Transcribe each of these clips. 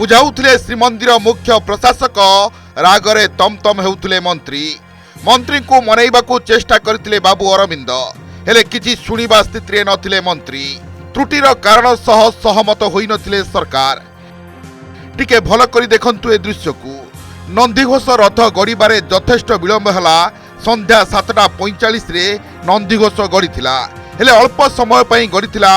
बुझाउथिले श्रीमंदिर मुख्य प्रशासक रागरे तमतम हेउथिले मंत्री मंत्री को मनैबाकू चेष्टा करथिले बाबू अरविंद हेले किछि सुनिबा स्थिति नथिले मंत्री त्रुटिर कारण सह सहमत होई नथिले सरकार टिके भल करी देखंतु ए दृश्य को नंदीघोष रथ गड़िबारे यथेष्ट विलंब हला संध्या 7:45 रे नंदीघोष गड़िथिला हेले अल्प समय पई गड़िथिला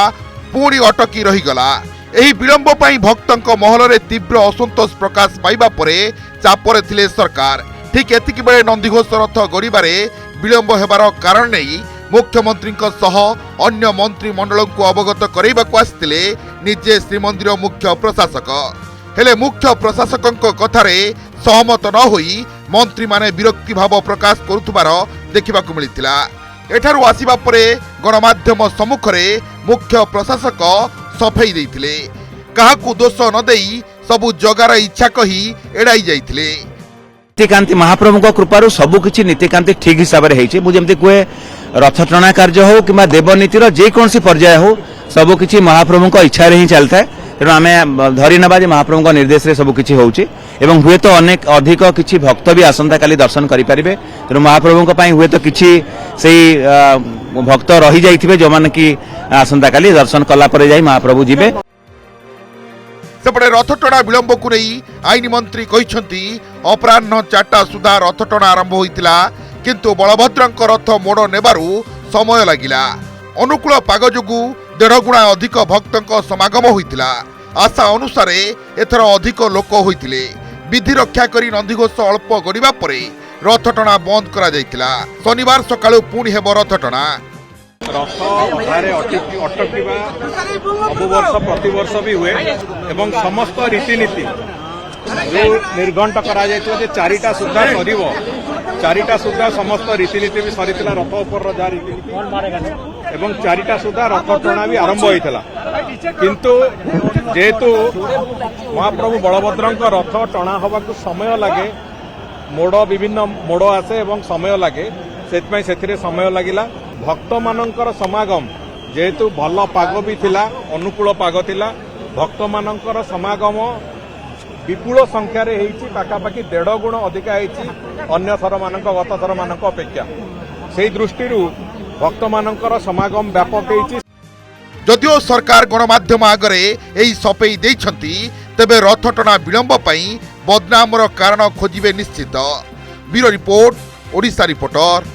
पुणी अटकी रहीगला एही विलंब पई भक्तंक महल रे तीव्र असंतोष प्रकाश पाइबा परे चापरे थिले सरकार ठीक एतिक बेले नंदीघोष रथ गड़िबारे विलंब हेबार कारण नहीं मुख्यमंत्री सह अन्य मंत्रिमंडल को अवगत कराइबाकू आसिथिले निजे श्रीमंदिर मुख्य प्रशासक हेले मुख्य प्रशासक कथारे सहमत न होई मंत्री माने विरक्ति भाव प्रकाश करुथुबार देखिबाकू मिलिथिला एठारु आसीबा परे गणमाध्यम सम्मुखरे मुख्य प्रशासक सफेई देइथिले काहाकू दोष न देई सबु जगार इच्छा कही एड़ाई जाइथिले नीतिकांति महाप्रभु कृपारू सबुकिछि नीतिकांति ठीक हिसाब से होइछि मुझे कहे रथ टଣା कार्य हो कि देवनीतिर जेकोसी पर्याय हो सबुकिछि महाप्रभु इच्छा ही चलता है तेणु आम धरी नवा महाप्रभु निर्देश में सबुकिछि होउछि एवं हुए तो अनेक अधिक किछि भक्त भी आसंता काली दर्शन करि परिबे तेणु महाप्रभु पई हुए तो किछि सेही भक्त रही जाइथिबे जो माने कि आसंता काली दर्शन कला परे जाई महाप्रभु जिबे सेपटे रथ टଣା विलंब को नहीं आईन मंत्री कहिसंती अपराह्न 4टा सुधा रथ टଣା आरंभ होइतिला किंतु बलभद्रंक रथ मोड़ नेबारू समय लागिला अनुकूल पाग जोगु 1.5 गुणा अधिक भक्तंक समागम होइतिला आशा अनुसार एथर अधिक लोक होइतिले विधि रक्षा करी नंदीघोष अल्प गड़िबा परे रथ टଣା बंद करा जाइतिला शनिवार सकाळु पुणी हेब रथ टଣା रथ अधारे अटकिबा सबु वर्ष प्रति वर्ष भी हुए एवं समस्त रीतिनीति जो निर्घंट करा जायतिबा जे 4टा सुद्धा सरीबो 4टा सुद्धा समस्त रीतिनीति भी सरीतिला रथ ऊपर जा रीतिनीति एवं 4टा सुद्धा रथ टଣା भी आरंभ होइतिला किंतु जेहेतु महाप्रभु बलभद्रंक रथ टଣା होबाकू समय लागे मोड़ विभिन्न मोड़ आसे एवं समय लागे सेतपई सेथिरे समय लागिला भक्त मानकर समागम जेहेतु भल पाग भी थिला अनुकूल पाग थिला भक्त मानकर समागम विपुल संख्यार पाखापाखि 1.5 गुण अधिका होइछि अन्य थर मानक गत थर मानक अपेक्षा से दृष्टि भक्त मानकर समागम व्यापक होइछि जदिओ सरकार गणमाध्यम आगरे एही सफेई देइछंती तेबे रथ टଣା विलंब पई बदनामर कारण खोजिबे निश्चित ब्यूरो रिपोर्ट ओडिशा रिपोर्टर।